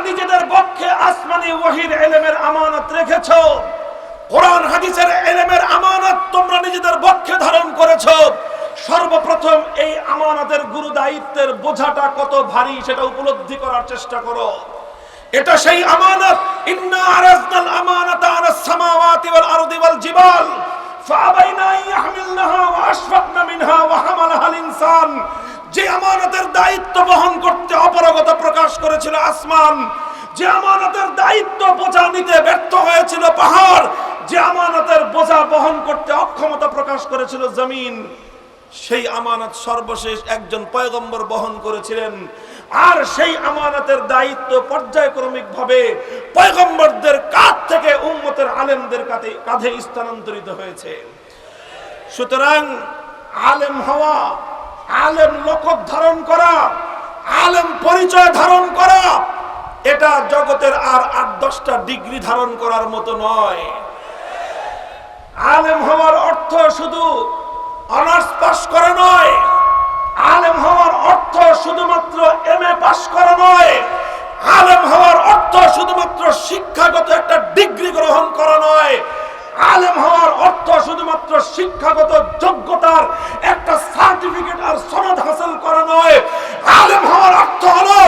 নিজেদের পক্ষে আসমানি ওহীর ইলমের আমানত রেখেছো, কোরআন হাদিসের ইলমের আমানত তোমরা নিজেদের পক্ষে ধারণ করেছো। সর্বপ্রথম এই আমানতের গুরু দায়িত্বের বোঝাটা কত ভারী সেটা উপলব্ধি করার চেষ্টা করো। এটা সেই আমানত, ইন্না আরাজনাল আমানাতা আলাস সামাওয়াতি ওয়াল আরদি ওয়াল জিবাল ফাআবাইনা আন ইয়াহমিলনাহা ওয়া আশফাকনা মিনহা ওয়া হামালাহাল ইনসান। যে আমানতের দায়িত্ব বহন করতে অপারগতা প্রকাশ করেছিল আসমান, যে আমানতের দায়িত্ব বোঝা নিতে ব্যর্থ হয়েছিল পাহাড়, যে আমানতের বোঝা বহন করতে অক্ষমতা প্রকাশ করেছিল জমিন, সেই আমানত সর্বশেষ একজন পয়গম্বর বহন করেছিলেন। আর সেই আমানতের দায়িত্ব পর্যায়ক্রমিকভাবে পয়গম্বরদের কাঁধ থেকে উম্মতের আলেমদের কাঁধে স্থানান্তরিত হয়েছে। সুতরাং আলেম হওয়া, আলেম লকব ধারণ করা, আলেম পরিচয় ধারণ করা, এটা জগতের আর ৮-১০টা ডিগ্রি ধারণ করার মতো নয়। আলেম হওয়ার অর্থ শুধু অনার্স পাস করা নয়, আলেম হওয়ার অর্থ শুধুমাত্র এমএ পাস করা নয়, আলেম হওয়ার অর্থ শুধুমাত্র শিক্ষাগত একটা ডিগ্রি গ্রহণ করা নয়, আলেম হওয়ার অর্থ শুধুমাত্র শিক্ষাগত যোগ্যতার একটা সার্টিফিকেট আর সনদ হাসিল করা নয়। আলেম হওয়ার অর্থ হলো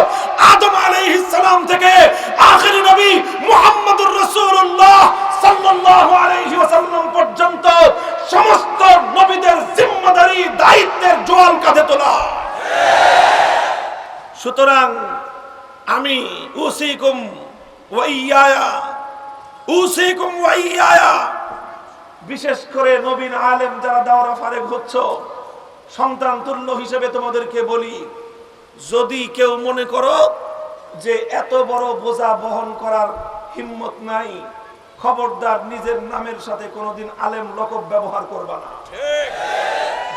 আদম আলাইহিস সালাম থেকে আখিরি নবী মুহাম্মদুর রাসূলুল্লাহ সাল্লাল্লাহু আলাইহি ওয়াসাল্লাম পর্যন্ত সমস্ত নবীদের জিম্মাদারি দায়িত্বের জোয়াল কাঁধে তোলা। সুতরাং আমি উসিকুম ওয়া ইয়ায়া, বিশেষ করে নবীন আলেম যারা দাওরা ফারেক হচ্ছ, সন্তান তুল্য হিসেবে তোমাদেরকে বলি, যদি কেউ মনে করো যে এত বড় বোঝা বহন করার হিম্মত নাই, খবরদার নিজের নামের সাথে কোনোদিন আলেম লকব ব্যবহার করবা না।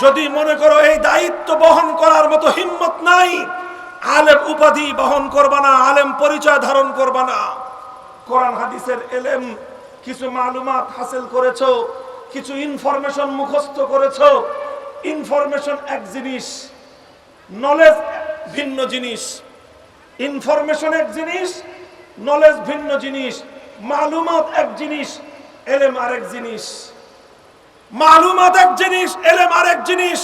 যদি মনে করো এই দায়িত্ব বহন করার মতো হিম্মত নাই, আলেম উপাধি বহন করবা না, আলেম পরিচয় ধারণ করবা না। কোরআন হাদিসের ইলম কিছু মালুমাত হাসিল করেছো, কিছু ইনফরমেশন মুখস্থ করেছো। ইনফরমেশন এক জিনিস, নলেজ ভিন্ন জিনিস। ইনফরমেশন এক জিনিস, নলেজ ভিন্ন জিনিস। মালুমাত এক জিনিস, ইলম আরেক জিনিস। মালুমাত এক জিনিস, ইলম আরেক জিনিস।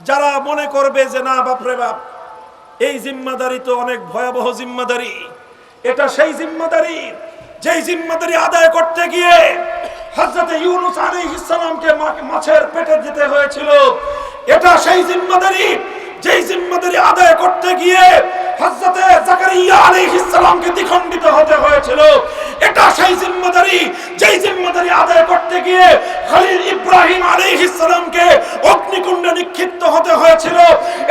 যারা মনে করবে যে না বাপরে বাপ, এই জিম্মাদারি তো অনেক ভয়াবহ জিম্মাদারি, এটা সেই জিম্মাদারি যেই জিম্মাদারি আদায় করতে গিয়ে হযরত ইউনূস আলাইহিস সালামকে মাছের পেটে যেতে হয়েছিল, এটা সেই জিম্মাদারি যেই জিম্মাদারি আদায় করতে গিয়ে হযরত জাকারিয়া আলাইহিস সালামকে দ্বিখণ্ডিত হতে হয়েছিল, এটা সেই জিম্মাদারি যেই জিম্মাদারি আদায় করতে গিয়ে খলিল ইব্রাহিম আলাইহিস সালামকে অগ্নিকুণ্ডে নিক্ষিপ্ত হতে হয়েছিল,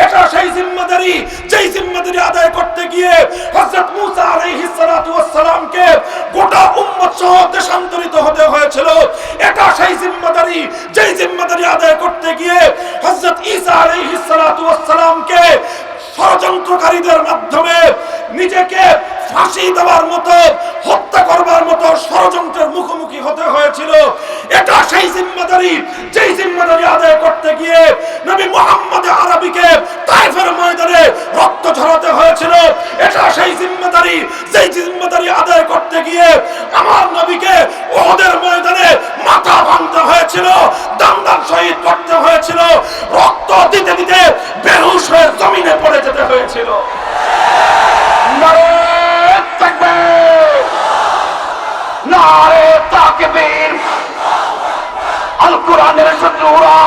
এটা সেই জিম্মাদারি যেই জিম্মাদারি আদায় করতে গিয়ে হযরত মুসা আলাইহিস সালাতু ওয়াস সালামকে গোটা উম্মত সহ দেশান্তরিত হতে হয়েছিল, এটা সেই জিম্মাদারি যেই জিম্মাদারি আদায় করতে গিয়ে হযরত ঈসা আলাইহিস সালাতু ওয়াস সালামকে ষড়যন্ত্রকারীদের মাধ্যমে নিজেকে ফাঁসি দেওয়ার মতো, হত্যা করবার মতো ষড়যন্ত্রের মুখোমুখি হতে হয়েছিল, এটা সেই জিম্মাদারি যেই জিম্মাদারি আদায় করতে গিয়ে নবী মুহাম্মদ আরবীকে তায়েফের ময়দানে রক্ত ঝরাতে হয়েছিল, এটা সেই জিম্মাদারি যেই জিম্মাদারি আদায় করতে গিয়ে আমার নবীকে উহুদের ময়দানে মাথা ভাঙতে হয়েছিল, দাম শহীদ করতে হয়েছিল, রক্ত দিতে দিতে বেহুশ হয়ে জমিনে পড়ে যেতে হয়েছিল। নারে তাকবীর, নারে তাকবীর। আল কোরআনের শত্রুরা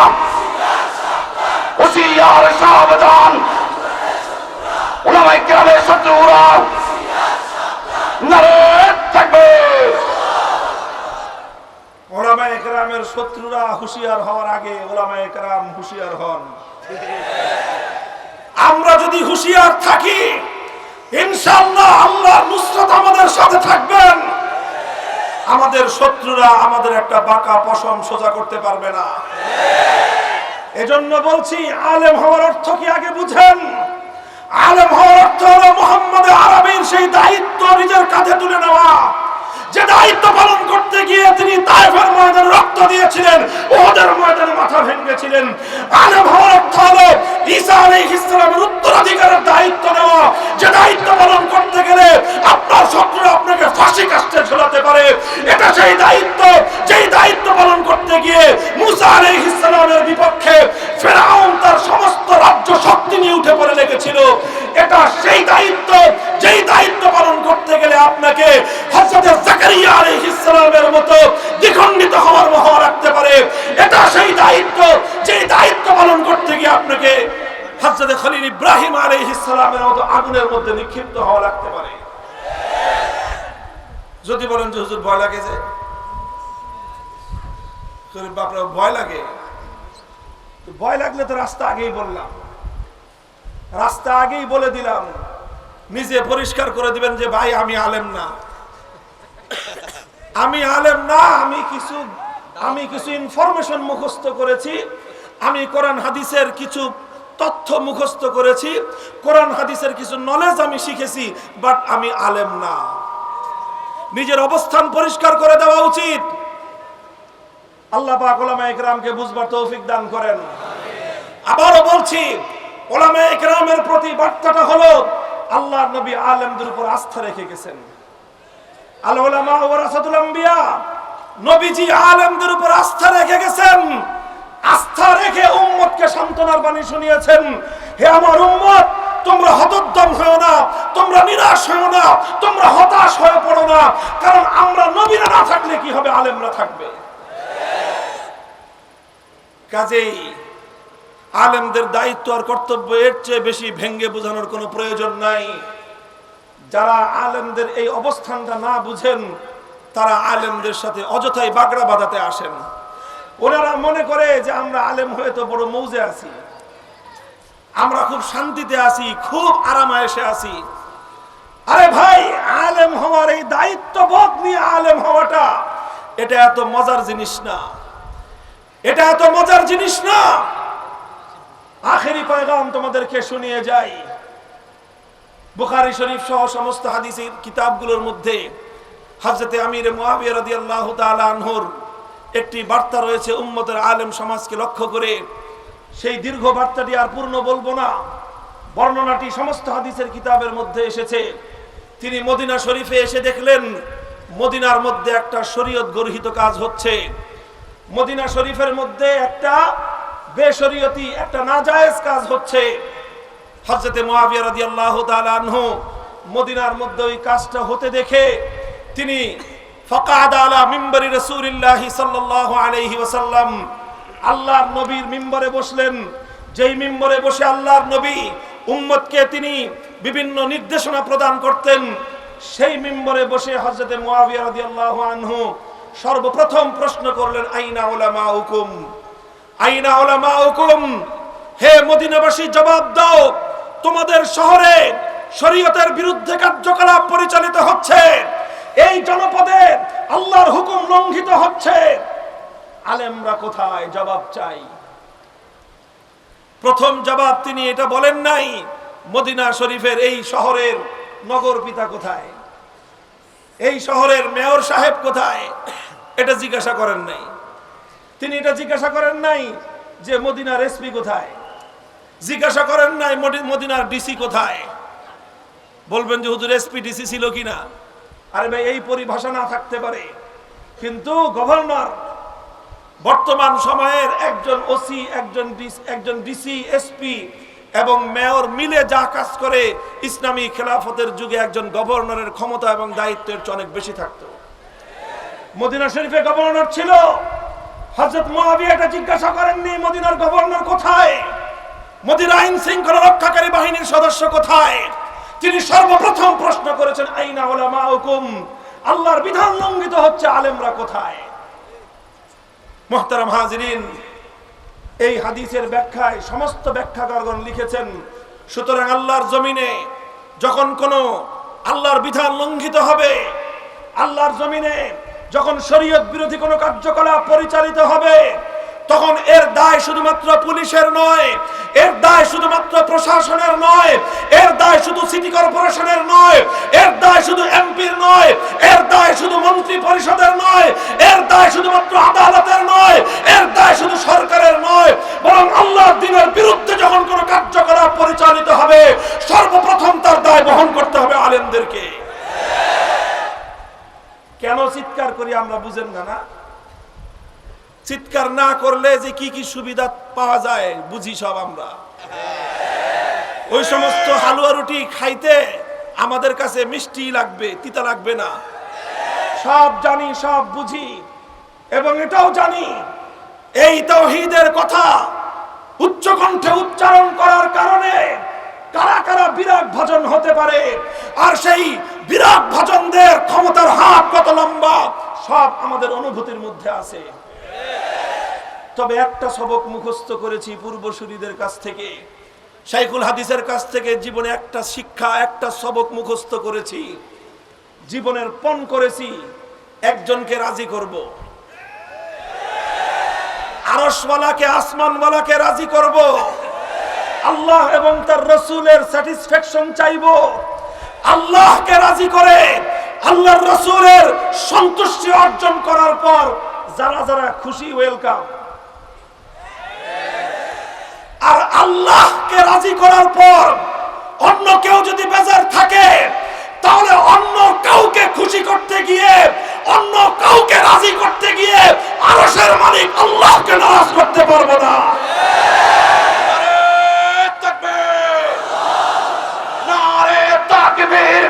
হুঁশিয়ার সাবধান, উলামায়ে কেরামের শত্রুরা নারে তাকবীর। উলামায়ে কেরামের শত্রুরা হুঁশিয়ার হওয়ার আগে উলামায়ে কেরাম হুঁশিয়ার হন। আমরা যদি হুঁশিয়ার থাকি, ইনশাআল্লাহ আল্লাহর নুসরত আমাদের সাথে থাকবেন। আমাদের শত্রুরা আমাদের একটা বাঁকা পশম সোজা করতে পারবে না। এজন্য বলছি, আলেম হওয়ার অর্থ কি আগে বুঝেন। আলেম হওয়ার অর্থ হলো মুহাম্মদ আরবীর সেই দায়িত্ব নিজের কাঁধে তুলে নেওয়া, যে দায়িত্ব পালন করতে গিয়ে তিনি তায়েফের ময়দানে রক্ত দিয়েছিলেন, উহুদের ময়দানে মাথা ভেঙেছিলেন। আলেম হওয়ার অর্থ হলো ঈসা আলাইহিস সালামের উত্তরাধিকারের দায়িত্ব নেওয়া, যে দায়িত্ব পালন করতে গেলে এটা সেই দায়িত্ব যেই দায়িত্ব পালন করতে গিয়ে মুসা আলাইহিস সালামের বিপক্ষে ফিরআউন তার সমস্ত রাজ্য শক্তি নিয়ে উঠে পড়ে লেগেছিল। এটা সেই দায়িত্ব যেই দায়িত্ব পালন করতে গেলে আপনাকে হযরত জাকারিয়া আলাইহিস সালামের মতো দ্বিখণ্ডিত হওয়ার মোহ রাখতে পারে। এটা সেই দায়িত্ব যেই দায়িত্ব পালন করতে গিয়ে আপনাকে হযরত খলিল ইব্রাহিম আলাইহিস সালামের মতো আগুনের মধ্যে নিক্ষিপ্ত হওয়া লাগতে পারে। যদি বলেন যে হুজুর ভয় লাগে, যে বাপরা ভয় লাগে, ভয় লাগলে তো রাস্তা আগেই বললাম, রাস্তা আগেই বলে দিলাম, নিজে পরিষ্কার করে দিবেন যে ভাই আমি আলেম না, আমি আলেম না, আমি কিছু ইনফরমেশন মুখস্থ করেছি, আমি কোরআন হাদিসের কিছু তথ্য মুখস্থ করেছি, কোরআন হাদিসের কিছু নলেজ আমি শিখেছি, বাট আমি আলেম না। নিজের অবস্থান পরিষ্কার করে দেওয়া উচিত। আল্লাহ পাক উলামায়ে কেরামকে বুঝবার তৌফিক দান করেন। আবারও বলছি, উলামায়ে কেরামের প্রতি বার্তাটা হলো আল্লাহর নবী আলেমদের উপর আস্থা রেখে গেছেন। আল উলামা ওয়ারাসাতুল আম্বিয়া, নবীজি আলেমদের উপর আস্থা রেখে গেছেন। আস্থা রেখে উম্মতকে সান্ত্বনার বাণী শুনিয়েছেন, হে আমার উম্মত, তোমরা হতোদ্যম হও না, তোমরা নিরাশ হও না, তোমরা হতাশ হয়ে পড়ো না, কারণ আমরা নবীরা না থাকলে কি হবে, আলেমরা থাকবে। কাজেই আলেমদের দায়িত্ব আর কর্তব্য এর চেয়ে বেশি ভেঙ্গে বোঝানোর কোনো প্রয়োজন নাই। যারা আলেমদের এই অবস্থানটা না বুঝেন, তারা আলেমদের সাথে অযথাই বাগড়া বাঁধাতে আসেন। ওনারা মনে করে যে আমরা আলেম হয়ে তো বড় মৌজে আছি, আমরা খুব শান্তিতে আছি, খুব আরামায়েশে আছি। আরে ভাই, আলেম হওয়ার এই দায়িত্ববোধ নিয়ে আলেম হওয়াটা এটা এত মজার জিনিস না, এটা এত মজার জিনিস না। আখেরি পয়গাম তোমাদেরকে শুনিয়ে যাই। বুখারী শরীফ সহ সমস্ত হাদিসের কিতাবগুলোর মধ্যে হযরত আমির মুআবিয়া রাদিয়াল্লাহু তাআলা আনহুর একটি বার্তা রয়েছে উম্মতের আলেম সমাজকে লক্ষ্য করে। সেই দীর্ঘ বার্তাটি আর পূর্ণ বলবো না, বর্ণনাটি সমস্ত হাদিসের কিতাবের মধ্যে এসেছে। তিনি মদিনা শরীফে এসে দেখলেন মদিনার মধ্যে একটা শরীয়ত গর্হিত কাজ হচ্ছে। মদিনা শরীফের মধ্যে একটা বেশরীয়তি, একটা নাজায়েজ কাজ হচ্ছে। হযরত মুআবিয়া রাদিয়াল্লাহু তাআলা আনহু মদিনার মধ্যে ওই কাজটা হতে দেখে তিনি ফাকাদ আলা মিম্বরি রাসূলিল্লাহি সাল্লাল্লাহু আলাইহি ওয়াসাল্লাম, আল্লাহর নবীর মিম্বরে বসলেন। যেই মিম্বরে বসে আল্লাহর নবী উম্মতকে তিনি বিভিন্ন নির্দেশনা প্রদান করতেন, সেই মিম্বরে বসে হযরত মুআবিয়া রাদিয়াল্লাহু আনহু সর্বপ্রথম প্রশ্ন করলেন, আইনা উলামাউকুম, আইনা উলামাউকুম, হে মদিনাবাসী জবাব দাও, তোমাদের শহরে শরীয়তের বিরুদ্ধে কার্যকলাপ পরিচালিত হচ্ছে, এই জনপদে আল্লাহর হুকুম লঙ্ঘিত হচ্ছে, আলেমরা কোথায়? জবাব চাই। প্রথম জবাব তিনি এটা বলেন নাই মদিনা শরীফের এই শহরের নগর পিতা কোথায়, এই শহরের মেয়র সাহেব কোথায়, এটা জিজ্ঞাসা করেন নাই। তিনি এটা জিজ্ঞাসা করেন নাই যে মদিনার এসপি কোথায়, জিজ্ঞাসা করেন নাই মদিনার ডিসি কোথায়। বলবেন যে হুজুর এসপি ডিসি ছিল কিনা, আরে ভাই এই পরিভাষা না থাকতে পারে, কিন্তু গভর্নর বর্তমান সময়ের একজন ওসি, একজন ডিসি, এসপি এবং মেয়র মিলে যা কাজ করে, ইসলামী খেলাফতের যুগে একজন গভর্নরের ক্ষমতা এবং দায়িত্বের চেয়ে অনেক বেশি থাকতো। মদিনা শরীফে গভর্নর ছিল, হযরত মুআবিয়া এটা জিজ্ঞাসা করেননি মদিনার গভর্নর কোথায়, মদিনা আইন শৃঙ্খলা রক্ষাকারী বাহিনীর সদস্য কোথায়। তিনি সর্বপ্রথম প্রশ্ন করেছেন, আইনা উলামাউকুম, আল্লাহর বিধান লঙ্ঘিত হচ্ছে, আলেমরা কোথায়। মুহতারাম হাজিরিন, এই হাদিসের ব্যাখ্যায় সমস্ত ব্যাখ্যাকারগণ লিখেছেন, সুতরাং আল্লাহর জমিনে যখন কোনো আল্লাহর বিধান লঙ্ঘিত হবে, আল্লাহর জমিনে যখন শরীয়ত বিরোধী কোনো কার্যকলাপ পরিচালিত হবে, তখন এর দায় শুধুমাত্র পুলিশের নয়, এর দায় শুধুমাত্র প্রশাসনের নয়, এর দায় শুধু সিটি কর্পোরেশনের নয়, এর দায় শুধু এমপির নয়, এর দায় শুধু মন্ত্রী পরিষদের নয়, এর দায় শুধুমাত্র আদালতের নয়, এর দায় শুধু সরকারের নয়, বরং আল্লাহর দ্বীনের বিরুদ্ধে যখন কোনো কার্যকলাপ পরিচালিত হবে, সর্বপ্রথম তার দায় বহন করতে হবে আলেমদেরকে। কেন চিৎকার করি আমরা, বুঝেন না? চিৎকার না করলে যে কি কি সুবিধা পাওয়া যায় বুঝি সব আমরা। ওই সমস্ত হালুয়া রুটি খাইতে আমাদের কাছে মিষ্টি লাগবে, তিতা লাগবে না। সব জানি, সব বুঝি, এবং এটাও জানি এই তাওহীদের কথা উচ্চ কণ্ঠে উচ্চারণ করার কারণে কারা কারা বিরাগ ভাজন হতে পারে, আর সেই বিরাগ ভাজনদের ক্ষমতার হাত কত লম্বা সব আমাদের অনুভূতির মধ্যে আছে। তবে একটা সবক মুখস্থ করেছি পূর্বসূরীদের কাছ থেকে, শাইখুল হাদিসের কাছ থেকে। জীবনে একটা শিক্ষা, একটা সবক মুখস্থ করেছি, জীবনের পণ করেছি, একজনকে রাজি করব, আরশওয়ালাকে, আসমানওয়ালাকে রাজি করব, আল্লাহ এবং তার রাসূলের স্যাটিসফ্যাকশন চাইবো। আল্লাহকে রাজি করে আল্লাহর রাসূলের সন্তুষ্টি অর্জন করার পর যারা যারা খুশি, ওয়েলকাম। আর আল্লাহকে রাজি করার পর অন্য কেউ যদি বেজার থাকে, তাহলে অন্য কাউকে খুশি করতে গিয়ে, অন্য কাউকে রাজি করতে গিয়ে আরশের মালিক আল্লাহকে নারাজ করতে পারবো না। নারে তাকবীর,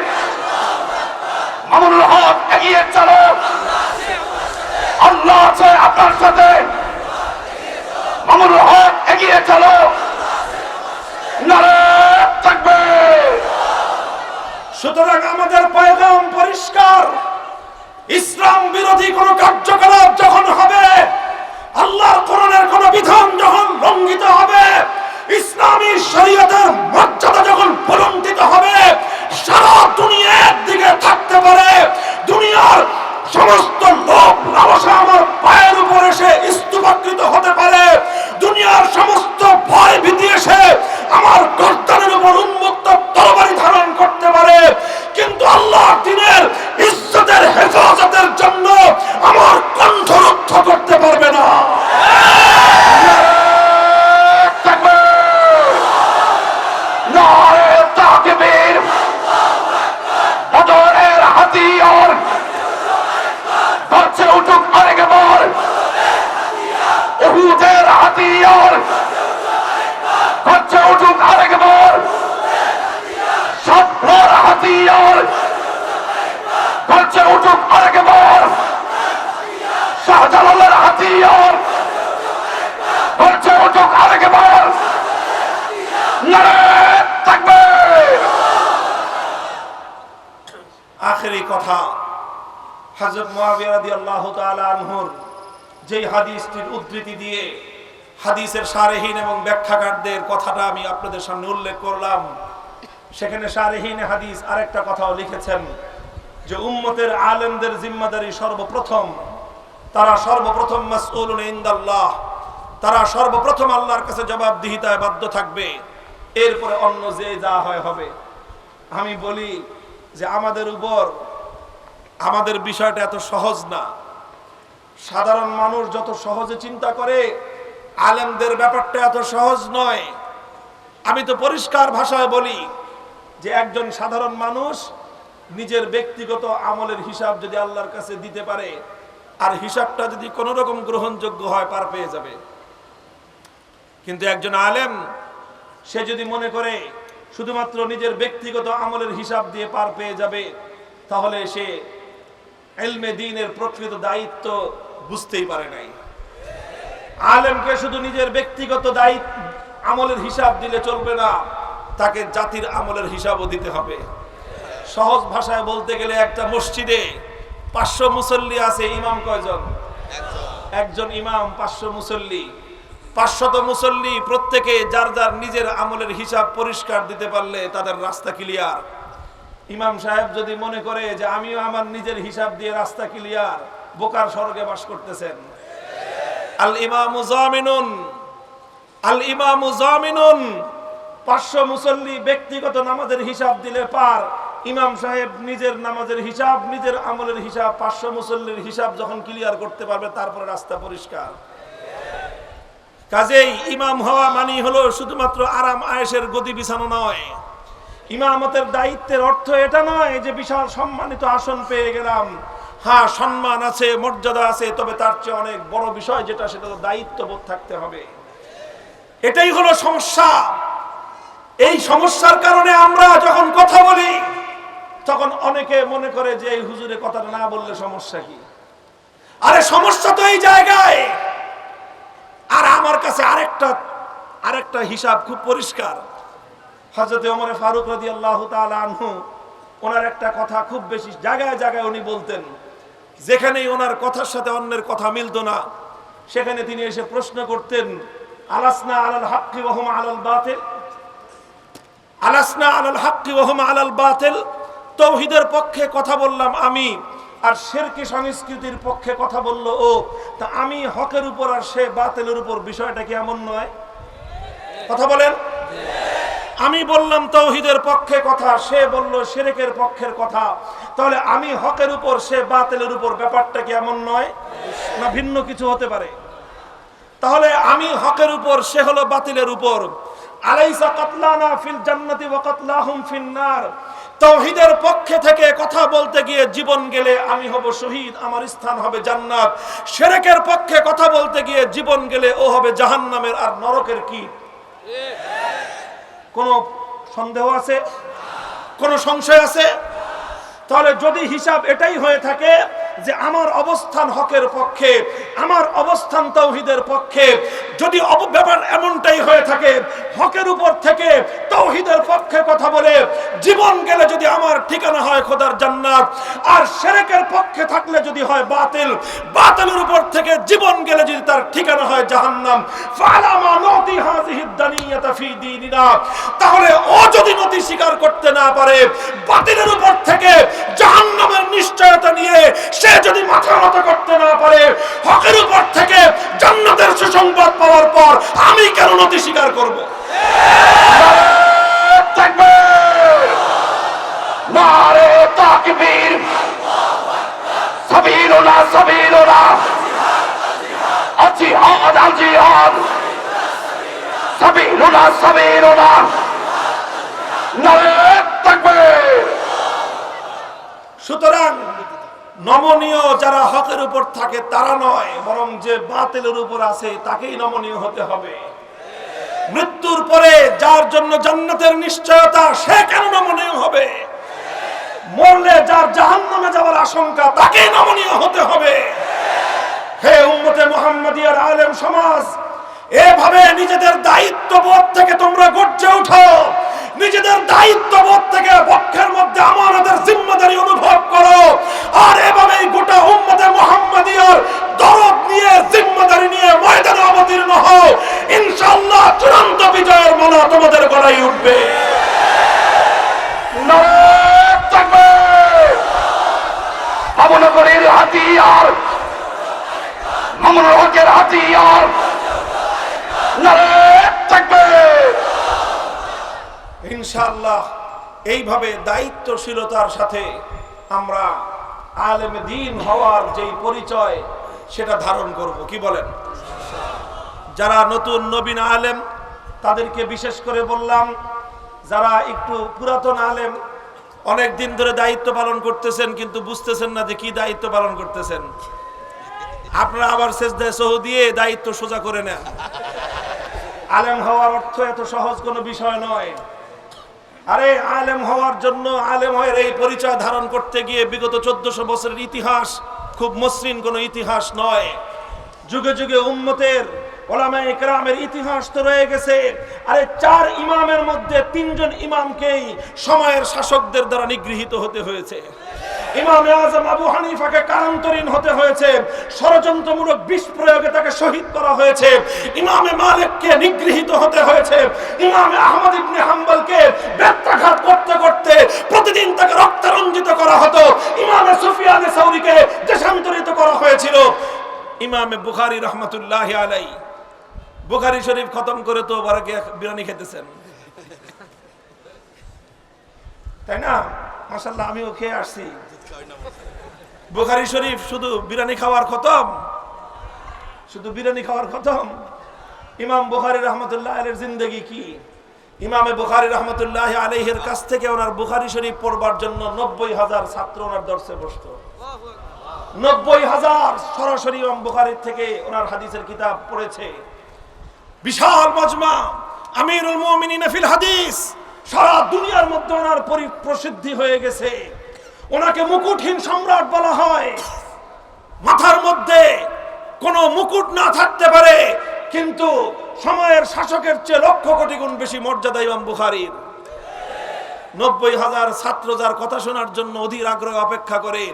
মামুনুল হক এগিয়ে চলো, আল্লাহ আছে আপনার সাথে। মামুনুল হক এগিয়ে চলো, নারে তাকবীর। সুতরাং আমাদের পয়গাম পরিষ্কার, ইসলাম বিরোধী কোন কার্যকলাপ যখন হবে, আল্লাহর কোরআনের কোন বিধান যখন লঙ্ঘিত হবে, ইসলামী শরীয়তের মর্যাদা যখন ভুলুণ্ঠিত হবে, সারা দুনিয়া একদিকে থাকতে পারে, দুনিয়ার সমস্ত লোভ লালসা আমার পায়ের উপর এসে স্তূপাকৃত হতে পারে, দুনিয়ার সমস্ত ভয় ভীতি এসে আমার গর্দানের উপর উন্মুক্ত তরবারি ধারণ করতে পারে, কিন্তু আল্লাহর দ্বীনের ইজ্জতের হেফাজতের জন্য আমার কণ্ঠ রুদ্ধ করতে পারবে না। নারে তাকবীর, বদরের হাতিয়ার গর্জে উঠুক আরেকবার, উহুদের হাতিয়ার গর্জে উঠুক আরেকবার, সভ্যর হাতিয়ার গর্জে উঠুক আরেকবার, শাহজালালের হাতিয়ার গর্জে উঠুক আরেকবার। নারে তাকবীর। আখেরি কথা, হযরত মুআবিয়া রাদিয়াল্লাহু তাআলা আনহুর যেই হাদিসটির উদ্ধৃতি দিয়ে হাদিসের শারহীন এবং ব্যাখ্যাকারদের কথাটা আমি আপনাদের সামনে উল্লেখ করলাম, সেখানে শারহীন হাদিস আরেকটা কথাও লিখেছেন যে উম্মতের আলেমদের জিম্মাদারি সর্বপ্রথম, তারা সর্বপ্রথম মাসউলুন ইনদাল্লাহ, তারা সর্বপ্রথম আল্লাহর কাছে জবাবদিহিতায় বাধ্য থাকবে, এরপরে অন্য যে যা হয় হবে। আমি বলি যে আমাদের উপর, আমাদের বিষয়টা এত সহজ না। সাধারণ মানুষ যত সহজে চিন্তা করে, আলেমদের ব্যাপারটা এত সহজ নয়। আমি তো পরিষ্কার ভাষায় বলি যে একজন সাধারণ মানুষ নিজের ব্যক্তিগত আমলের হিসাব যদি আল্লাহর কাছে দিতে পারে, আর হিসাবটা যদি কোনো রকম গ্রহণযোগ্য হয়, পার পেয়ে যাবে। কিন্তু একজন আলেম, সে যদি মনে করে শুধুমাত্র নিজের ব্যক্তিগত আমলের হিসাব দিয়ে পার পেয়ে যাবে, তাহলে সে ইলমে দ্বীনের প্রকৃত দায়িত্ব বুঝতেই পারে নাই। আলেমকে শুধু নিজের ব্যক্তিগত দায়িত্ব আমলের হিসাব দিলে চলবে না, তাকে জাতির আমলের হিসাবও দিতে হবে। সহজ ভাষায় বলতে গেলে একটা মসজিদে 500 মুসল্লি আছে, ইমাম কয়জন? একজন ইমাম, 500 মুসল্লি। 500 মুসল্লি প্রত্যেকে যার যার নিজের আমলের হিসাব পরিষ্কার দিতে পারলে তাদের রাস্তা ক্লিয়ার। ইমাম সাহেব যদি মনে করে যে আমিও আমার নিজের হিসাব দিয়ে রাস্তা ক্লিয়ার, বোকার স্বর্গে বাস করতেছেন। আল ইমামু জামিনুন, আল ইমামু জামিনুন। 500 মুসল্লি ব্যক্তিগত নামাজের হিসাব দিলে পার, ইমাম সাহেব নিজের নামাজের হিসাব, নিজের আমলের হিসাব, 500 মুসল্লির হিসাব যখন ক্লিয়ার করতে পারবে, তারপরে রাস্তা পরিষ্কার। কাজেই ইমাম হওয়া মানে হলো শুধুমাত্র আরাম আয়েশের গদি বিছানো নয়। ইমামতের দায়িত্বের অর্থ এটা নয় যে বিশাল সম্মানিত আসন পেয়ে গেলাম, হ্যাঁ, সম্মান আছে, মর্যাদা আছে, তবে তার চেয়ে অনেক বড় বিষয় যেটা, সেটা তো দায়িত্ববোধ থাকতে হবে। এটাই হলো সমস্যা। এই সমস্যার কারণে আমরা যখন কথা বলি তখন অনেকে মনে করে যে এই হুজুরে কথাটা না বললে সমস্যা কি। আরে সমস্যা তো এই জায়গায়। আর আমার কাছে আরেকটা হিসাব খুব পরিষ্কার। হযরত ওমর ফারুক রাদিয়াল্লাহু তাআলা আনহু, ওনার একটা কথা খুব বেশি জায়গায় জায়গায় উনি বলতেন, যেখানেই ওনার কথার সাথে অন্যের কথা মিলতো না সেখানে তিনি এসে প্রশ্ন করতেন, আলাসনা আলাল হাক্কি ওয়া হুম আলাল বাতিল, আলাসনা আলাল হাক্কি ওয়া হুম আলাল বাতিল। তাওহীদের পক্ষে কথা বললাম আমি, আর শিরকি সংস্কৃতির পক্ষে কথা বলল ও। তা আমি হকের উপর আর সে বাতিলের উপর, বিষয়টা কি এমন নয়? কথা বলেন। আমি বললাম তাওহীদের পক্ষে কথা, সে বলল শিরকের পক্ষের কথা, তাহলে আমি হকের উপর সে বাতিলের উপর, ব্যাপারটা কি এমন নয়? না ভিন্ন কিছু হতে পারে? তাহলে আমি হকের উপর, সে হলো বাতিলের উপর। আলাইসা কাতলানা ফিল জান্নাতি ওয়া কাতলাহুম ফিন নার। তাওহীদের পক্ষে থেকে কথা বলতে গিয়ে জীবন গেলে আমি হব শহীদ, আমার স্থান হবে জান্নাত। শিরকের পক্ষে কথা বলতে গিয়ে জীবন গেলে ও হবে জাহান্নামের আর নরকের কি কোনো সন্দেহ আছে? কোনো সংশয় আছে? তাহলে যদি হিসাব এটাই হয়ে থাকে যে আমার অবস্থান হকের পক্ষে, আমার অবস্থান তাওহীদের পক্ষে, যদি ব্যাপার এমনটাই হয়ে থাকে হকের উপর থেকে তাওহীদের পক্ষে কথা বলে জীবন গেলে যদি আমার ঠিকানা হয় খোদার জান্নাত, আর শিরকের পক্ষে থাকলে যদি হয় বাতিল, বাতিলের উপর থেকে জীবন গেলে যদি তার ঠিকানা হয় জাহান্নাম, ফালামা নতি হাযিহিদ দানিয়াতা ফি দীনিনা। তাহলে ও যদি নতি স্বীকার করতে না পারে, বাতিলের উপর থেকে জাহান্নামের নিশ্চয়তা নিয়ে সে যদি মাথা নত করতে না পারে, হকের উপর থেকে জান্নাতের সুসংবাদ পাওয়ার পর আমি কেন নতি স্বীকার করব? তাকবীর, নারে তাকবীর, সাবিলুনা সাবিলুনা, জিহাদ আল জিহাদ, সাবিলুনা সাবিলুনা, নারে তাকবীর। সুতরাং নমনীয় যারা হকের উপর থাকে তারা নয়, বরং যে বাতিলের উপর আছে তাকেই নমনীয় হতে হবে। মৃত্যুর পরে যার জন্য জান্নাতের নিশ্চয়তা, সে কেন নমনীয় হবে? মরলে যার জাহান্নামে যাওয়ার আশঙ্কা, তাকেই নমনীয় হতে হবে। হে উম্মতে মুহাম্মাদিয়ার আলেম সমাজ, এভাবে নিজেদের দায়িত্ববোধ থেকে তোমরা গর্জে উঠো, নিজেদের দায়িত্ববোধ থেকে বক্ষের মধ্যে আমানতের জিম্মাদারি অনুভব করো, আর এভাবেই গোটা উম্মতে মুহাম্মাদিয়ার দরদ নিয়ে, জিম্মাদারি নিয়ে ময়দানে অবতীর্ণ হও। ইনশাআল্লাহ চূড়ান্ত বিজয়ের মালা তোমাদের গলায় উঠবে। নারে তাকবীর, মামুনুর হাতিয়ার, মামুনুল হকের হাতিয়ার, নারে তাকবীর। ইনশাআল্লাহ এইভাবে দায়িত্বশীলতার সাথে আমরা আলেমে দ্বীন হওয়ার যেই পরিচয় সেটা ধারণ করব। কি বলেন? যারা নতুন নবীন আলেম তাদেরকে বিশেষ করে বললাম, যারা একটু পুরাতন আলেম, অনেক দিন ধরে দায়িত্ব পালন করতেছেন কিন্তু বুঝতেছেন না যে কি দায়িত্ব পালন করতেছেন, আপনারা আবার সেজদায় সহু দিয়ে দায়িত্ব সোজা করে নেন। আলেম হওয়ার অর্থ এত সহজ কোনো বিষয় নয়। আরে আলেম হওয়ার জন্য, আলেম হয়ে এই পরিচয় ধারণ করতে গিয়ে বিগত 1400 বছরের ইতিহাস খুব মসৃণ কোনো ইতিহাস নয়। যুগে যুগে উম্মতের ওলামায়ে কেরামের ইতিহাস তো রয়ে গেছে। আরে 4 ইমামের মধ্যে 3 জন ইমামকেই সময়ের শাসকদের দ্বারা নিগৃহীত হতে হয়েছে। ইমামে আজম আবু হানিফাকে কারান্তরীণ হতে হয়েছে, ষড়যন্ত্রমূলক বিষ প্রয়োগে তাকে শহীদ করা হয়েছে। ইমামে মালিককে নিগৃহীত হতে হয়েছে। ইমামে আহমদ ইবনে হাম্বলকে ব্যত্যাঘাত করতে করতে প্রতিদিন তাকে রক্তারঞ্জিত করা হতো। ইমামে সুফিয়ানে সাউরীকে দেশান্তরিত করা হয়েছিল। ইমামে বুখারী রহমাতুল্লাহি আলাইহি বুখারী শরীফ খতম করে তো বারাকে বিরিয়ানি খেতেছেন, তাই না? মাশাআল্লাহ, আমিও খেয়ে আসছি। বুখারী শরীফ শুধু বিরিয়ানি খাওয়ার খতম, শুধু বিরিয়ানি খাওয়ার খতম। ইমাম বুখারী রহমাতুল্লাহি আলাইহির জিন্দেগি কি? ইমামে বুখারী রহমাতুল্লাহি আলাইহির কাছ থেকে ওনার বুখারী শরীফ পড়বার জন্য 90,000 ছাত্র ওনার দরসে বসতো। 90,000 সরাসরি ইমাম বুখারীর থেকে ওনার হাদিসের কিতাব পড়েছে। বিশাল মজমা, আমিরুল মুমিনিন ফিল হাদিস, সারা দুনিয়ার মধ্যে ওনার প্রসিদ্ধি হয়ে গেছে। ওনাকে মুকুটহীন সম্রাট বলা হয়। মাথার মধ্যে কোনো মুকুট না থাকতে পারে, কিন্তু সময়ের শাসকের চেয়ে লক্ষ কোটি গুণ বেশি মর্যাদা ইমাম বুখারীর। 90,000 ছাত্র যার কথা শোনার জন্য অধীর আগ্রহে অপেক্ষা করে,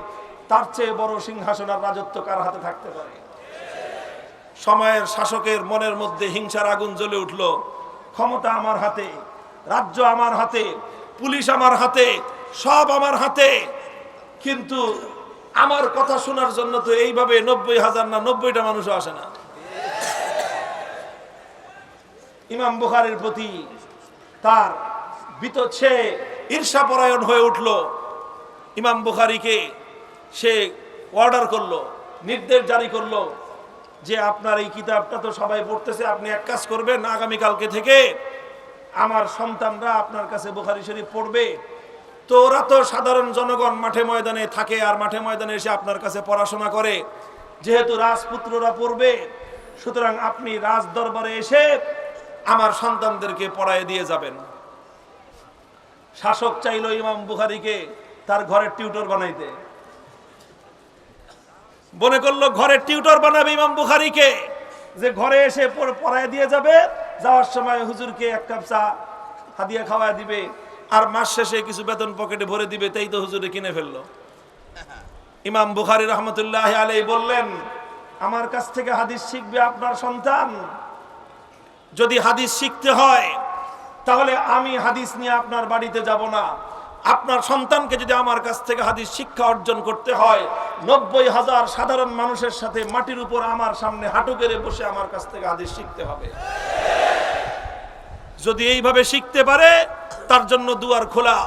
তার চেয়ে বড় সিংহাসন আর রাজত্ব কার হাতে থাকতে পারে? সময়ের শাসকের মনের মধ্যে হিংসার আগুন জ্বলে উঠল। ক্ষমতা আমার হাতে, রাজ্য আমার হাতে, পুলিশ আমার হাতে, সব আমার হাতে, কিন্তু আমার কথা শোনার জন্য তো এইভাবে 90,000 না 90টা মানুষও আসে না। ইমাম বুখারীর প্রতি তার সে ঈর্ষাপরায়ণ হয়ে উঠল। ইমাম বুখারীকে সে অর্ডার করলো, নির্দেশ জারি করলো যে আপনার এই কিতাবটা তো সবাই পড়তেছে, আপনি এক কাজ করবেন, আগামীকালকে থেকে আমার সন্তানরা আপনার কাছে বুখারী শরীফ পড়বে। তো ওরা তো সাধারণ জনগণ মাঠে ময়দানে থাকে, আর মাঠে ময়দানে এসে আপনার কাছে পড়াশোনা করে। যেহেতু রাজপুত্ররা পড়বে, সুতরাং আপনি রাজ দরবারে এসে আমার সন্তানদেরকে পড়ায় দিয়ে যাবেন। শাসক চাইলো ইমাম বুখারীকে তার ঘরের টিউটর বানাইতে। মনে করলো ঘরের টিউটর বানাবে ইমাম বুখারীকে, যে ঘরে এসে পড়ায় দিয়ে যাবে, যাওয়ার সময় হুজুরকে এক কাপ চা হাদিয়া খাওয়া দিবে, আর মাস শেষে কিছু বেতন পকেটে ভরে দিবে। তাই তো হুজুরে কিনে ফেললো। ইমাম বুখারী রহমতুল্লাহ আলাইহি বললেন, আমার কাছ থেকে হাদিস শিখবে আপনার সন্তান। যদি হাদিস শিখতে হয় তাহলে আমি হাদিস নিয়ে আপনার বাড়িতে যাব না। আপনার সন্তানকে যদি আমার কাছ থেকে হাদিস শিক্ষা অর্জন করতে হয়, 90,000 সাধারণ মানুষের সাথে মাটির উপর আমার সামনে হাঁটু গেড়ে বসে আমার কাছ থেকে হাদিস শিখতে হবে। যদি এইভাবে শিখতে পারে তার জন্য দুয়ার খোলা।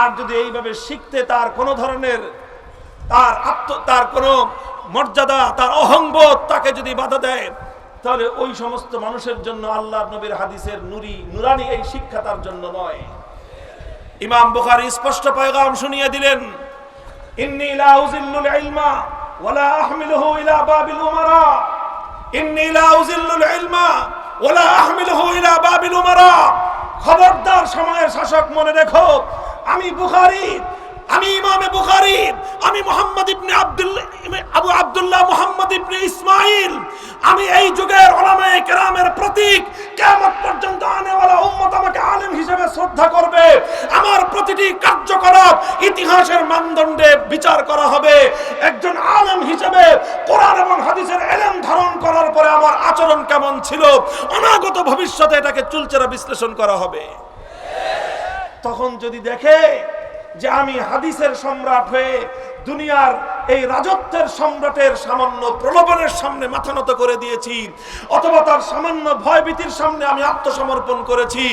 আর যদি এইভাবে শিখতে তার কোনো ধরনের তার কোনো মর্যাদা, তার অহংবোধ তাকে যদি বাধা দেয়, তাহলে ওই সমস্ত মানুষের জন্য আল্লাহর নবীর হাদিসের নুরানি এই শিক্ষা তার জন্য নয়। ইমাম বুখারী স্পষ্ট পয়গাম শুনিয়ে দিলেন, ইন্নী লা উযিল্লুল ইলমা ওয়ালা আহমিলুহু ইলা বাবিল উমারা, ইন্নী লা উযিল্লুল ইলমা ওয়ালা আহমিলুহু ইলা বাবিল উমারা। খবরদার সময়ের শাসক, মনে রেখো, আমি বুখারী, আমি ইমামে বুখারী, আমি মুহাম্মদ ইবনে আবু আব্দুল্লাহ মুহাম্মদ ইবনে ইসমাইল, আমি এই যুগের উলামায়ে কেরামের প্রতীক। কিয়ামত পর্যন্ত আনেওয়ালা উম্মত আমাকে আলেম হিসেবে শ্রদ্ধা করবে। আমার প্রতিটি কার্যকলাপ ইতিহাসের মানদণ্ডে বিচার করা হবে। একজন আলেম হিসেবে কোরআন এবং হাদিসের ইলম ধারণ করার পরে আমার আচরণ কেমন ছিল, অনাগত ভবিষ্যতে এটাকে চুলচেরা বিশ্লেষণ করা হবে। তখন যদি দেখে যে আমি হাদিসের সম্রাট হয়ে দুনিয়ার এই রাজত্বের সম্রাটের সামান্য প্রলোভনের সামনে মাথা নত করে দিয়েছি, অথবা তার সামান্য ভয়ভীতির সামনে আমি আত্মসমর্পণ করেছি,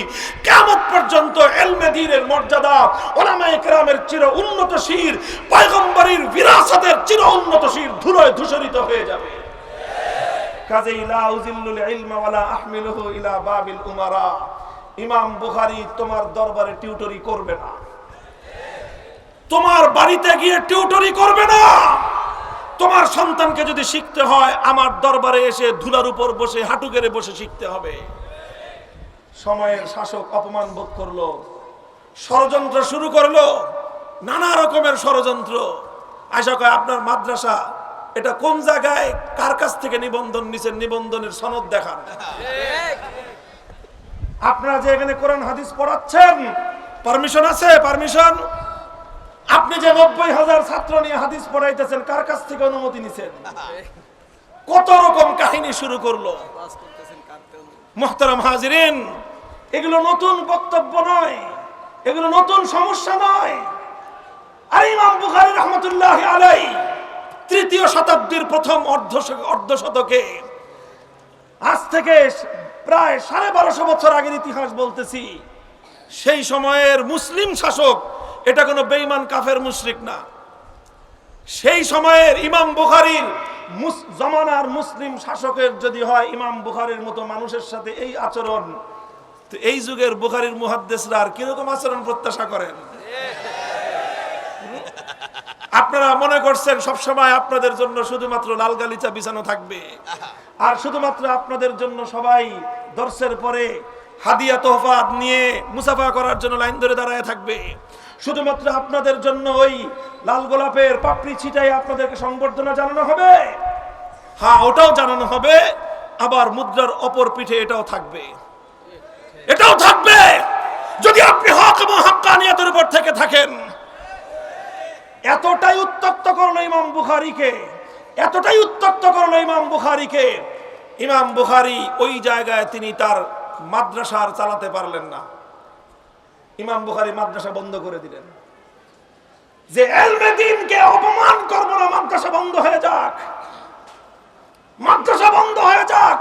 কিয়ামত পর্যন্ত ইলমে দ্বীনের মর্যাদা, উলামায়ে কেরামের চির উন্নত শির, পয়গম্বরীর বিরাসতের চির উন্নত শির ধুলোয় ধূসরিত হয়ে যাবে। কাজেই লা উযিল্লুল ইলমা ওয়ালা আহমিলুহু ইলা বাবিল উমারা। ইমাম বুখারী তোমার দরবারে টিউটরি করবে না, তোমার বাড়িতে গিয়ে টিউটরি করবে না। তোমার সন্তানকে যদি শিখতে হয়, আমার দরবারে এসে ধুলার উপর বসে হাঁটু গেড়ে বসে শিখতে হবে। সময়ের শাসক অপমান বোধ করলো, ষড়যন্ত্র শুরু করলো, নানা রকমের ষড়যন্ত্র। আশা কয় আপনার মাদ্রাসা এটা কোন জায়গায়, কার কাছ থেকে নিবন্ধন নিছেন, নিবন্ধনের সনদ দেখান। আপনারা যে এখানে কোরআন হাদিস পড়াচ্ছেন, পারমিশন আছে? পারমিশন? আপনি যে 90,000 ছাত্র নিয়ে হাদিস পড়াইতেছেন, কার কাছ থেকে অনুমতি নিছেন? কত রকম কাহিনী শুরু করলো। মুহতারাম হাজিরিন, এগুলো নতুন বক্তব্য নয়, এগুলো নতুন সমস্যা নয়। আর ইমাম বুখারী রাহমাতুল্লাহি আলাইহি 3য় শতাব্দীর প্রথম অর্ধ শতকে, আজ থেকে প্রায় 1250 বছর আগের ইতিহাস বলতেছি, সেই সময়ের মুসলিম শাসক এটা কোনো বেঈমান কাফের মুশরিক না। সেই সময়ের ইমাম বুখারীর জমানার মুসলিম শাসকের যদি হয় ইমাম বুখারীর মতো মানুষের সাথে এই আচরণ, তো এই যুগের বুখারীর মুহাদ্দিসরা আর কিরকম আচরণ প্রত্যাশা করেন? আপনারা মনে করছেন সবসময় আপনাদের জন্য শুধুমাত্র লাল গালিচা বিছানো থাকবে, আর শুধুমাত্র আপনাদের জন্য সবাই দর্শের পরে হাদিয়া তোহফা নিয়ে মুসাফা করার জন্য লাইন ধরে দাঁড়ায় থাকবে, শুধুমাত্র আপনাদের জন্য ওই লাল গোলাপের পাপড়ি ছিটাই আপনাদেরকে সংবর্ধনা জানানো হবে। হ্যাঁ, ওটাও জানানো হবে, আবার মুদ্রার অপর পিঠে এটাও থাকবে, এটাও থাকবে যদি আপনি হক এবং হাক্কানিয়াতের উপর থেকে থাকেন। এতটাই উত্তক্ত করলো ইমাম বুখারীকে, এতটাই উত্তক্ত করলো ইমাম বুখারীকে, ইমাম বুখারী ওই জায়গায় তিনি তার মাদ্রাসা আর চালাতে পারলেন না। ইমাম বুখারী মাদ্রাসা বন্ধ করে দিলেন, যে ইলমে দ্বীনকে অপমান করব না, মাদ্রাসা বন্ধ হয়ে যাক, মাদ্রাসা বন্ধ হয়ে যাক।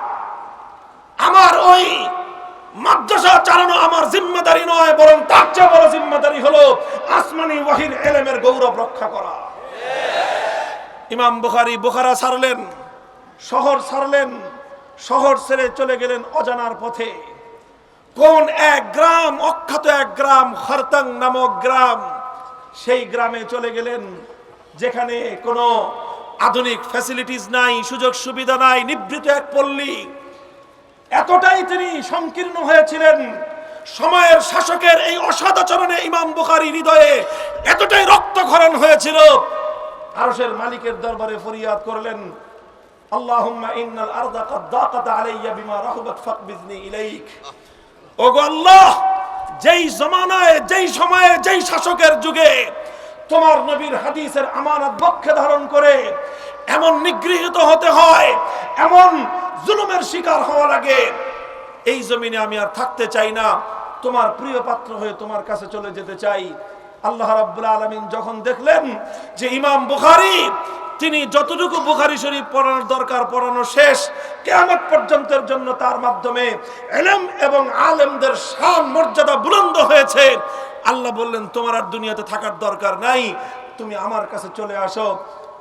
আমার ওই মাদ্রাসা চালানো আমার জিম্মেদারি নয়, বরং তার চেয়ে বড় জিম্মেদারি হলো আসমানি ওয়াহির ইলমের গৌরব রক্ষা করা। ইমাম বুখারী বুখারা ছাড়লেন, শহর ছাড়লেন, শহর ছেড়ে চলে গেলেন অজানার পথে। কোন এক গ্রাম, অখ্যাত এক গ্রাম, খারতাং নামক গ্রাম, সেই গ্রামে চলে গেলেন যেখানে কোনো আধুনিক ফ্যাসিলিটিস নাই, সুযোগ সুবিধা নাই, নিভৃত এক পল্লী। এতটাই তিনি সংকীর্ণ হয়েছিলেন, সময়ের শাসকের এই অসদাচরণে ইমাম বুখারী হৃদয়ে এতটাই রক্তক্ষরণ হয়েছিল, আরশের মালিকের দরবারে ফরিয়াদ করলেন, আল্লাহুম্মা ইন্নাল আরদা কাদ দাকাত আলাইয়া বিমা রাহুবাত ফাকবিজনি ইলাইক। ওগো আল্লাহ, যেই জমানায়, যেই সময়ে, যেই শাসকের যুগে তোমার নবীর হাদিসের আমানত বক্ষে ধারণ করে এমন নিগৃহীত হতে হয়, এমন জুলুমের শিকার হওয়া লাগে, এই জমিনে আমি আর থাকতে চাই না, তোমার প্রিয় পাত্র হয়ে তোমার কাছে চলে যেতে চাই। আল্লাহ রাব্বুল আলামিন যখন দেখলেন যে ইমাম বুখারী তিনি যতটুকু বুখারী শরীফ পড়ানোর দরকার পড়ানো শেষ, কিয়ামত পর্যন্তের জন্য তার মাধ্যমে ইলম এবং আলেমদের শান মর্যাদা বুলন্দ হয়েছে, আল্লাহ বললেন তোমার আর দুনিয়াতে থাকার দরকার নাই, তুমি আমার কাছে চলে আসো।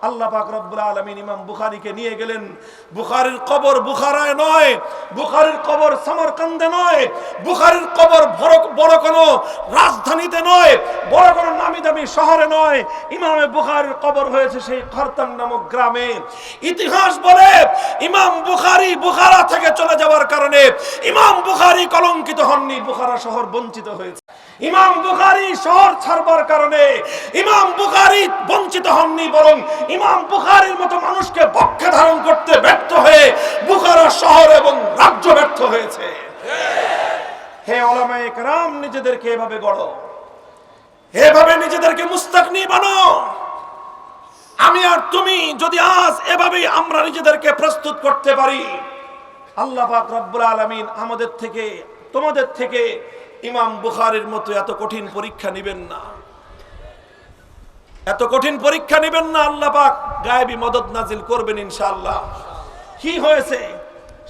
আল্লাহ পাক রব্বুল আলামিন ইমাম বুখারীকে নিয়ে গেলেন। বুখারীর কবর বুখারায় নয়, বুখারীর কবর সামারকান্দে নয়, বুখারীর কবর বড় কোনো রাজধানীতে নয়, বড় কোনো নামি দামি শহরে নয়, ইমামে বুখারীর কবর হয়েছে সেই খারতাং নামক গ্রামে। ইতিহাস বলে ইমাম বুখারী বুখারা থেকে চলে যাওয়ার কারণে ইমাম বুখারী কলঙ্কিত হননি, বুখারা শহর বঞ্চিত হয়েছে। ইমাম বুখারী শহর ছাড়বার কারণে ইমাম বুখারী বঞ্চিত হননি, বরং ইমাম বুখারীর মতো মানুষকে পক্ষে ধারণ করতে ব্যর্থ হয়ে বুখারা শহর এবং রাজ্য ব্যর্থ হয়েছে। হে উলামায়ে কেরাম, নিজেদেরকে এভাবে গড়ো, এভাবে নিজেদেরকে মুস্তাকনি বানাও। আমি আর তুমি যদি আজ এভাবেই আমরা নিজেদেরকে প্রস্তুত করতে পারি, আল্লাহ পাক রব্বুল আলামিন আমাদের থেকে, তোমাদের থেকে ইমাম বুখারীর মতো এত কঠিন পরীক্ষা নেবেন না, এত কঠিন পরীক্ষা নেবেন না। আল্লাহ পাক গায়েবী মদদ নাজিল করবেন ইনশাআল্লাহ। কি হয়েছে?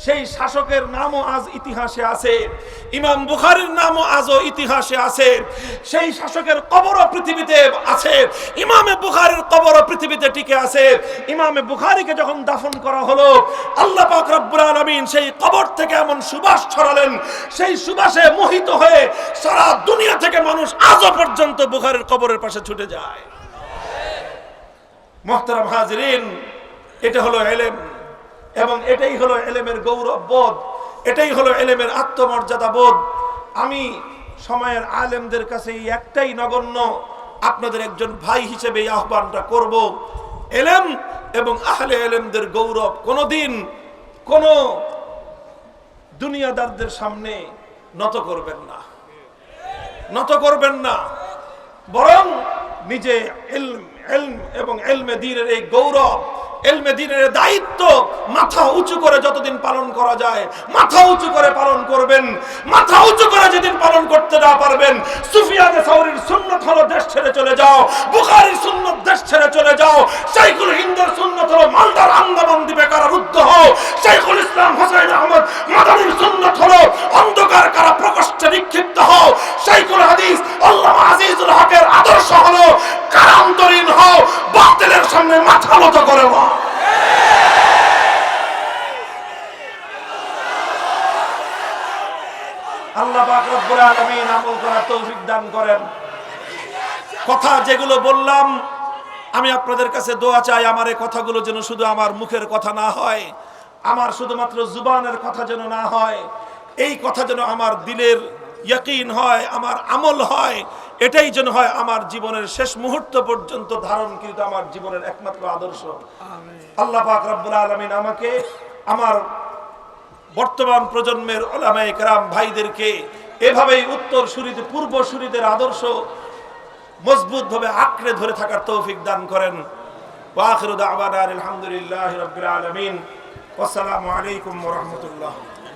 সেই শাসকের নামও আজ ইতিহাসে আছে, ইমাম বুখারীর নামও আজও ইতিহাসে আছে, সেই শাসকের কবরও পৃথিবীতে আছে, ইমামে বুখারীর কবরও পৃথিবীতে টিকে আছে। ইমামে বুখারীকে যখন দাফন করা হলো, আল্লাহ পাক রব্বুল আলামিন সেই কবর থেকে এমন সুবাস ছড়ালেন, সেই সুবাসে মোহিত হয়ে সারা দুনিয়া থেকে মানুষ আজও পর্যন্ত বুখারীর কবরের পাশে ছুটে যায়। মুহতারাম হাজিরিন, এটা হলো ইলম, এবং এটাই হলো ইলমের গৌরব বোধ, এটাই হলো ইলমের আত্মমর্যাদা বোধ। আমি সময়ের আলেমদের কাছে এই একটাই নগণ্য আপনাদের একজন ভাই হিসেবে এই আহ্বানটা করব, ইলম এবং আহলে ইলমদের গৌরব কোনোদিন কোনো দুনিয়াদারদের সামনে নত করবেন না, নত করবেন না, বরং নিজে ইলম এবং ইলমে দ্বীনের এই গৌরব, ইলমে দ্বীনের দায়িত্ব মাথা উঁচু করে যতদিন পালন করা যায় মাথা উঁচু করে পালন করবেন। মাথা উঁচু করে যেদিন পালন করতে না পারবেন, সুফিয়ানে সাউরীর সুন্নাত হলো দেশ ছেড়ে চলে যাও, বুখারীর সুন্নাত দেশ ছেড়ে চলে যাও, শাইখুল হিন্দের সুন্নাত হলো মালদার আন্দামান দ্বীপে কারারুদ্ধ হও, শাইখুল ইসলাম হোসেন আহমদ মাদানীর সুন্নাত হলো অন্ধকার কারা প্রকোষ্ঠে নিক্ষিপ্ত হও, শাইখুল হাদিস আল্লামা আজিজুল হকের আদর্শ হলো কারান্তরীণ হও, বাতিলের সামনে মাথা নত করে না। আল্লাহ পাক রব্বুল আলামিন আমল করার তৌফিক দান করেন। কথা যেগুলো বললাম আমি আপনাদের কাছে দোয়া চাই, আমার এই কথাগুলো যেন শুধু আমার মুখের কথা না হয়, আমার শুধুমাত্র জুবানের কথা যেন না হয়, এই কথা যেন আমার দিলের ইয়াকিন হয়, আমার আমল হয়, এটাই যেন হয় আমার জীবনের শেষ মুহূর্ত পর্যন্ত ধারণকৃত আমার জীবনের একমাত্র আদর্শ। আল্লাহ পাক রব্বুল আলামিন আমাকে আমার বর্তমান প্রজন্মের উলামায়ে কেরাম ভাইদেরকে এভাবেই উত্তর সুরিতে পূর্ব সুরিদের আদর্শ মজবুত ভাবে আঁকড়ে ধরে থাকার তৌফিক দান করেন। ওয়া আখিরু দাওয়ানা আলহামদুলিল্লাহি রাব্বিল আলামিন। ওয়াসসালামু আলাইকুম ওয়া রাহমাতুল্লাহ।